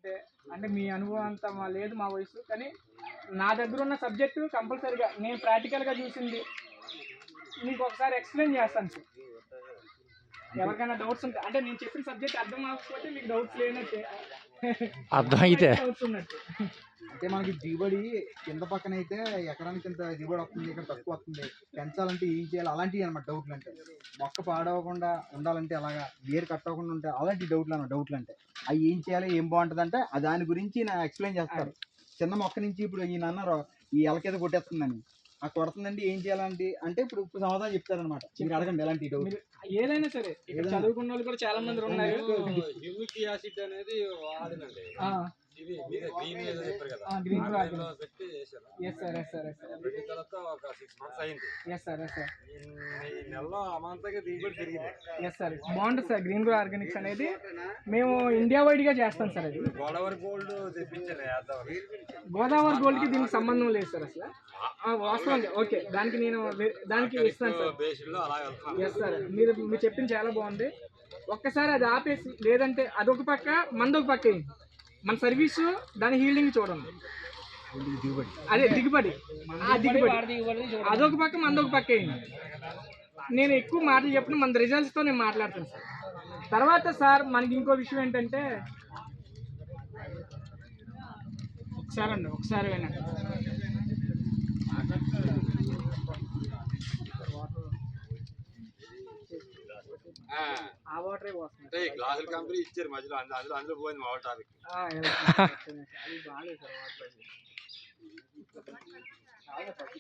అంటే అంటే మీ అనుభవం అంతా లేదు మా వయసు, కానీ నా దగ్గర ఉన్న సబ్జెక్టు కంపల్సరీగా నేను ప్రాక్టికల్గా చూసింది మీకు ఒకసారి ఎక్స్ప్లెయిన్ చేస్తాను సార్. ఎవరికైనా డౌట్స్ ఉంటాయి అంటే నేను చెప్పిన సబ్జెక్ట్ అర్థం కాకపోతే మీకు డౌట్స్ లేనట్టే, అర్థమైతే డౌట్స్ ఉన్నట్టు. అంటే మనకి దిగుబడి కింద పక్కన అయితే ఎకరానికి ఇంత దిగుబడి వస్తుంది, ఇక్కడ తక్కువ వస్తుంది, పెంచాలంటే ఏం చేయాలి అలాంటివి అనమాట డౌట్లు. అంటే మొక్క పాడవకుండా ఉండాలంటే అలాగా, వేరు కట్ అవ్వకుండా ఉంటే అలాంటి డౌట్లు అంటే అవి ఏం చేయాలి, ఏం బాగుంటుంది అంటే దాని గురించి నా ఎక్స్ప్లెయిన్ చేస్తారు. చిన్న మొక్క నుంచి ఇప్పుడు ఈయన అన్నారు ఈ ఎలకేదో కొట్టేస్తుందని, ఆ కొడుతుందండి ఏం చేయాలంటే అంటే ఇప్పుడు సమాధానం చెప్తారనమాట. మీరు అడగండి ఎలాంటి డౌట్ ఏదైనా సరే. ఇక్కడ చదువుకున్న వాళ్ళు కూడా చాలా మంది ఉన్నారు. హ్యూమిక్ యాసిడ్ అనేది వాడినండి. ఇది మీద గ్రీన్ ఏదో చెప్పారు కదా, గ్రీన్ లో పెట్టి చేశారు. Yes sir, yes sir, yes sir. పెట్టిన తర్వాత ఒక 6 months అయింది. Yes sir, yes sir. ఈ నెలలో అమాంతంగా దిగుబడి పెరిగింది. ఎస్ సార్, బాగుంటుంది సార్. గ్రీన్ గ్రో ఆర్గానిక్స్ అనేది మేము ఇండియా వైడ్గా చేస్తాం సార్. అది గోదావరి గోల్డ్ తెప్పించాను. గోదావరి గోల్డ్కి దీనికి సంబంధం లేదు సార్ అసలు. వాస్తవం. ఓకే, దానికి నేను దానికి ఇస్తాను సార్. బేసిల్లో అలా వెళ్తాను. ఎస్ సార్, మీరు చెప్పింది చాలా బాగుంది. ఒక్కసారి అది ఆపేసి, లేదంటే అదొక పక్క మందొక పక్క వేయండి. మన సర్వీసు దాని హీల్డింగ్ చూడండి. అదే దిగుబడి, ఆ దిగుబడి అదొక పక్క మందొక పక్క వేయండి. నేను ఎక్కువ మాటలు చెప్పిన మన రిజల్ట్స్తో నేను మాట్లాడతాను సార్. తర్వాత సార్ మనకి ఇంకో విషయం ఏంటంటే, ఒకసారి అయినా ఆ వాటరే పోతుంది. గ్లాసుల కంపెనీ ఇచ్చారు మధ్యలో, అందులో పోయింది మా టాపిక్. అది బాగాలేదు సార్ వాటర్. Okay sir.